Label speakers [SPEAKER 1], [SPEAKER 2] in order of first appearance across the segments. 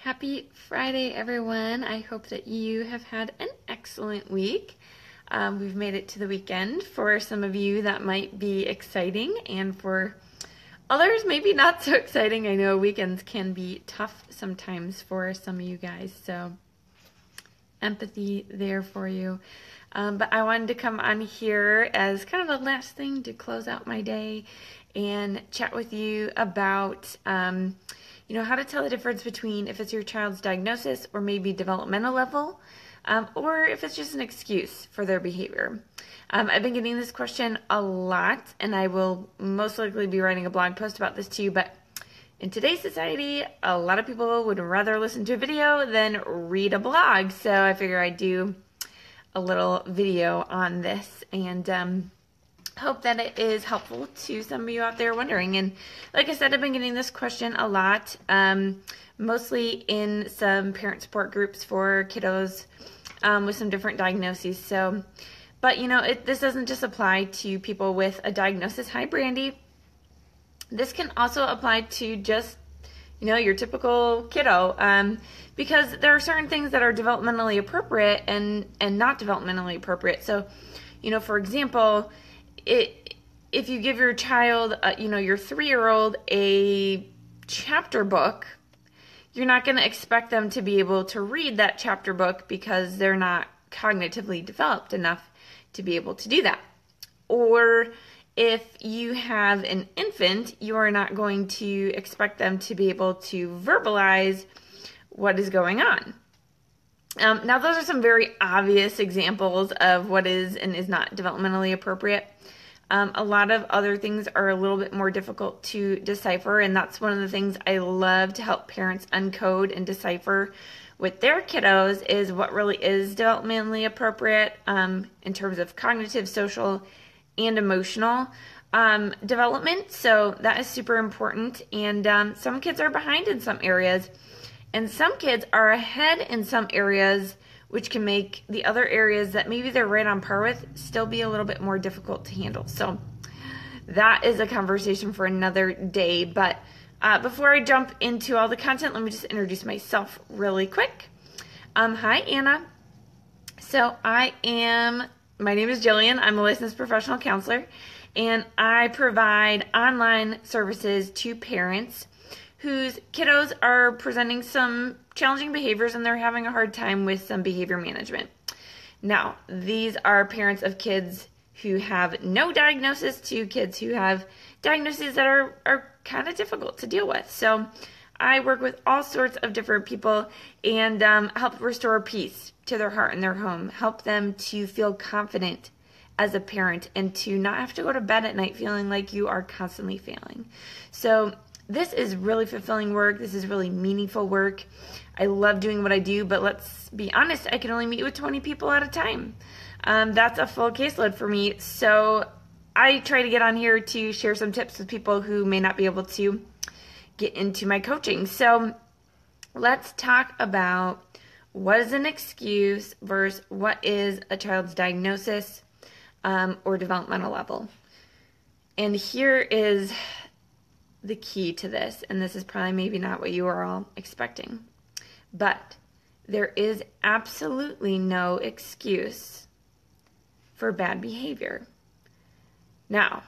[SPEAKER 1] Happy Friday, everyone. I hope that you have had an excellent week. We've made it to the weekend. For some of you, that might be exciting, and for others, maybe not so exciting. I know weekends can be tough sometimes for some of you guys, so empathy there for you. But I wanted to come on here as kind of the last thing to close out my day and chat with you about how to tell the difference between if it's your child's diagnosis or maybe developmental level, or if it's just an excuse for their behavior. I've been getting this question a lot, and I will most likely be writing a blog post about this too, but in today's society, a lot of people would rather listen to a video than read a blog, so I figure I'd do a little video on this, and hope that it is helpful to some of you out there wondering. And like I said, I've been getting this question a lot, mostly in some parent support groups for kiddos with some different diagnoses. But this doesn't just apply to people with a diagnosis. Hi, Brandy. This can also apply to just your typical kiddo, because there are certain things that are developmentally appropriate and not developmentally appropriate. So, for example, if you give your child, your 3-year-old a chapter book, you're not going to expect them to be able to read that chapter book because they're not cognitively developed enough to be able to do that. Or if you have an infant, you are not going to expect them to be able to verbalize what is going on. Now, those are some very obvious examples of what is and is not developmentally appropriate. A lot of other things are a little bit more difficult to decipher, and that's one of the things I love to help parents uncode and decipher with their kiddos, is what really is developmentally appropriate in terms of cognitive, social, and emotional development. So that is super important, and some kids are behind in some areas, and some kids are ahead in some areas, which can make the other areas that maybe they're right on par with still be a little bit more difficult to handle. So that is a conversation for another day. But before I jump into all the content, let me just introduce myself really quick. Hi, Anna. So my name is Jillian. I'm a licensed professional counselor, and I provide online services to parents whose kiddos are presenting some challenging behaviors and they're having a hard time with some behavior management. Now, these are parents of kids who have no diagnosis to kids who have diagnoses that are kind of difficult to deal with. So I work with all sorts of different people and help restore peace to their heart and their home, help them to feel confident as a parent and to not have to go to bed at night feeling like you are constantly failing. So this is really fulfilling work. This is really meaningful work. I love doing what I do, but let's be honest, I can only meet with 20 people at a time. That's a full caseload for me. So I try to get on here to share some tips with people who may not be able to get into my coaching. So let's talk about what is an excuse versus what is a child's diagnosis or developmental level. And here is the key to this, and this is probably maybe not what you are all expecting, but there is absolutely no excuse for bad behavior. Now,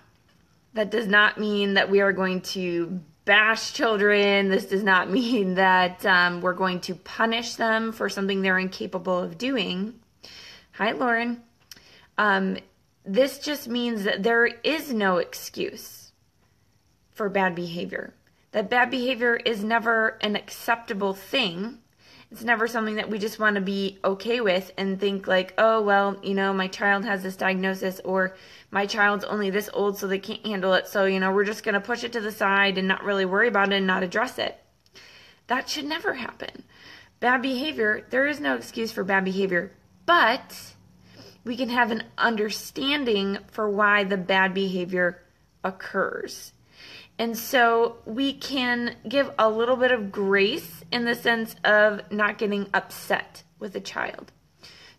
[SPEAKER 1] that does not mean that we are going to bash children. This does not mean that we're going to punish them for something they're incapable of doing. Hi, Lauren. This just means that there is no excuse for bad behavior. That bad behavior is never an acceptable thing. It's never something that we just want to be okay with and think like, oh, well, my child has this diagnosis, or my child's only this old so they can't handle it. So, we're just going to push it to the side and not really worry about it and not address it. That should never happen. Bad behavior, there is no excuse for bad behavior, but we can have an understanding for why the bad behavior occurs. And so we can give a little bit of grace in the sense of not getting upset with a child.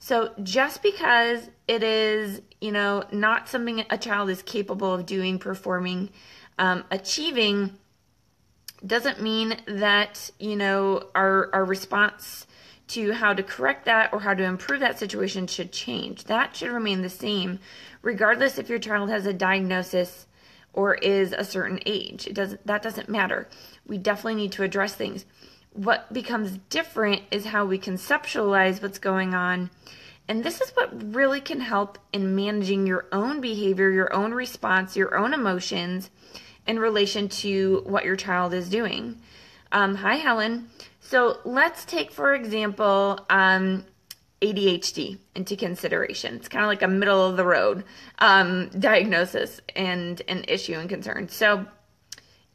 [SPEAKER 1] So just because it is, not something a child is capable of doing, performing, achieving, Doesn't mean that, our response to how to correct that or how to improve that situation should change. That should remain the same, regardless if your child has a diagnosis or is a certain age. That doesn't matter. We definitely need to address things. What becomes different is how we conceptualize what's going on. And this is what really can help in managing your own behavior, your own response, your own emotions in relation to what your child is doing. Hi, Helen. So let's take, for example, ADHD into consideration. It's kind of like a middle of the road diagnosis and an issue and concern. So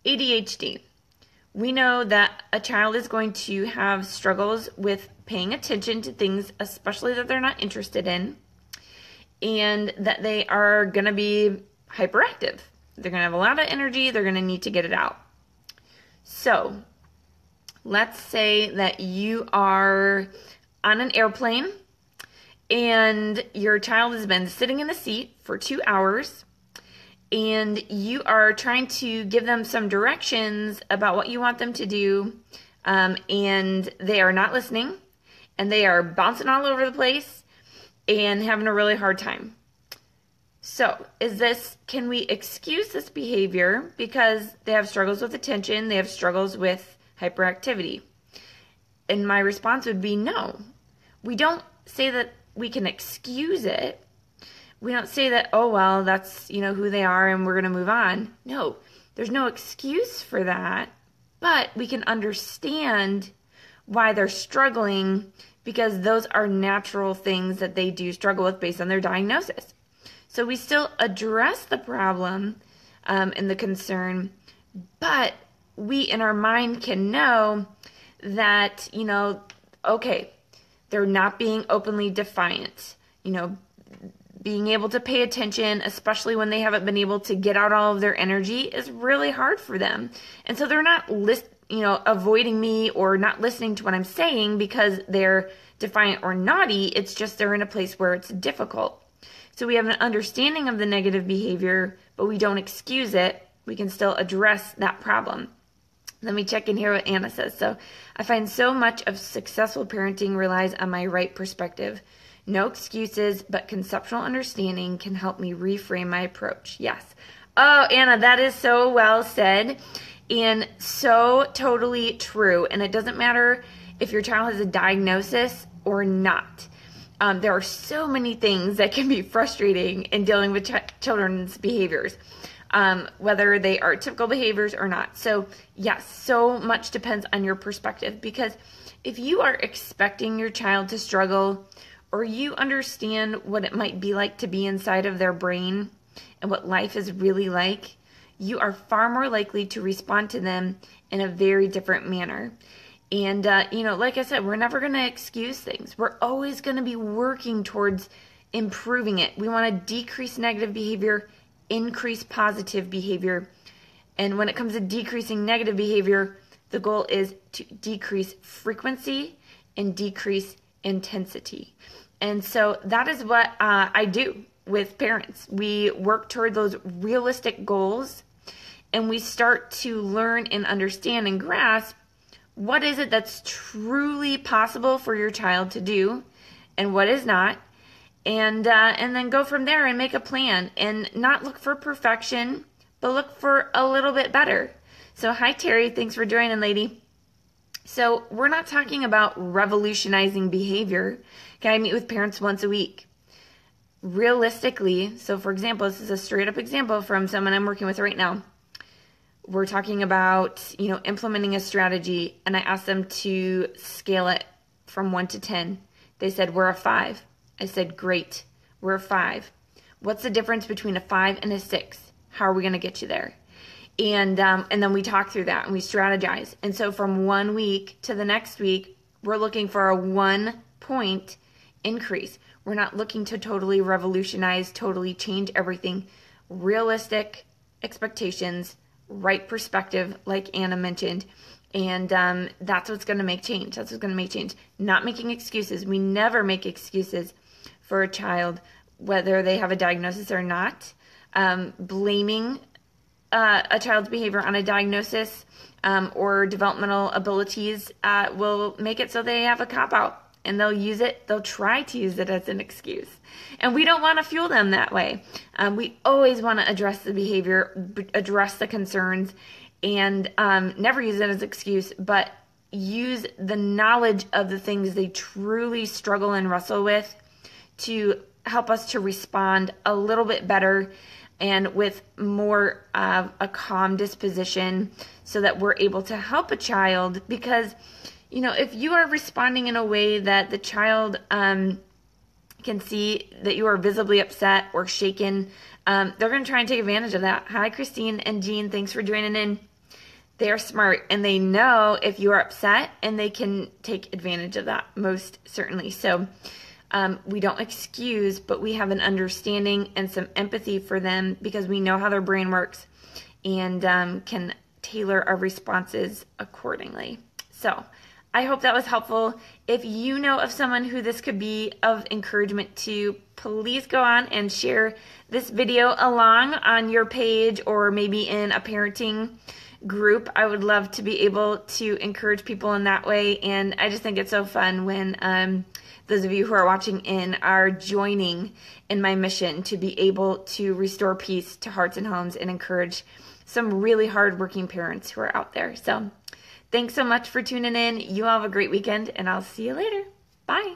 [SPEAKER 1] ADHD. We know that a child is going to have struggles with paying attention to things, especially that they're not interested in, and that they are going to be hyperactive. They're going to have a lot of energy. They're going to need to get it out. So let's say that you are on an airplane and your child has been sitting in the seat for 2 hours, and you are trying to give them some directions about what you want them to do, and they are not listening, and they are bouncing all over the place and having a really hard time. So can we excuse this behavior because they have struggles with attention, they have struggles with hyperactivity? And my response would be no. We don't say that we can excuse it. We don't say that, oh, well, that's, who they are and we're going to move on. No, there's no excuse for that, but we can understand why they're struggling because those are natural things that they do struggle with based on their diagnosis. So we still address the problem and the concern, but we in our mind can know that, okay, they're not being openly defiant, being able to pay attention, especially when they haven't been able to get out all of their energy, is really hard for them. And so they're not avoiding me or not listening to what I'm saying because they're defiant or naughty. It's just they're in a place where it's difficult. So we have an understanding of the negative behavior, but we don't excuse it. We can still address that problem. Let me check in here what Anna says. So I find so much of successful parenting relies on my right perspective. No excuses, but conceptual understanding can help me reframe my approach. Yes. Oh, Anna, that is so well said and so totally true. And it doesn't matter if your child has a diagnosis or not. There are so many things that can be frustrating in dealing with children's behaviors, whether they are typical behaviors or not. So yes, so much depends on your perspective, because if you are expecting your child to struggle, or you understand what it might be like to be inside of their brain and what life is really like, you are far more likely to respond to them in a very different manner. And, like I said, we're never going to excuse things. We're always going to be working towards improving it. We want to decrease negative behavior, increase positive behavior. And when it comes to decreasing negative behavior, the goal is to decrease frequency and decrease intensity. And so that is what I do with parents. We work toward those realistic goals, and we start to learn and understand and grasp what is it that's truly possible for your child to do and what is not, and then go from there and make a plan and not look for perfection, but look for a little bit better. So hi, Terry. Thanks for joining, lady. So we're not talking about revolutionizing behavior. Okay, I meet with parents once a week. Realistically, so for example, this is a straight up example from someone I'm working with right now. We're talking about, implementing a strategy, and I asked them to scale it from 1 to 10. They said, we're a 5. I said, great, we're a 5. What's the difference between a 5 and a 6? How are we going to get you there? And then we talk through that and we strategize. And so from 1 week to the next week, we're looking for a 1-point increase. We're not looking to totally revolutionize, totally change everything. Realistic expectations, right perspective, like Anna mentioned. And that's what's going to make change. That's what's going to make change. Not making excuses. We never make excuses for a child, whether they have a diagnosis or not. Blaming a child's behavior on a diagnosis or developmental abilities will make it so they have a cop-out. And they'll try to use it as an excuse. And we don't want to fuel them that way. We always want to address the behavior, address the concerns, and never use it as an excuse, but use the knowledge of the things they truly struggle and wrestle with to help us to respond a little bit better and with more of a calm disposition so that we're able to help a child. Because if you are responding in a way that the child can see that you are visibly upset or shaken, they're going to try and take advantage of that. Hi, Christine and Jean. Thanks for joining in. They are smart, and they know if you are upset, and they can take advantage of that, most certainly. So we don't excuse, but we have an understanding and some empathy for them because we know how their brain works and can tailor our responses accordingly. So I hope that was helpful. If you know of someone who this could be of encouragement to, please go on and share this video along on your page or maybe in a parenting group. I would love to be able to encourage people in that way. And I just think it's so fun when those of you who are watching in are joining in my mission to be able to restore peace to hearts and homes and encourage some really hardworking parents who are out there. So thanks so much for tuning in. You all have a great weekend, and I'll see you later. Bye.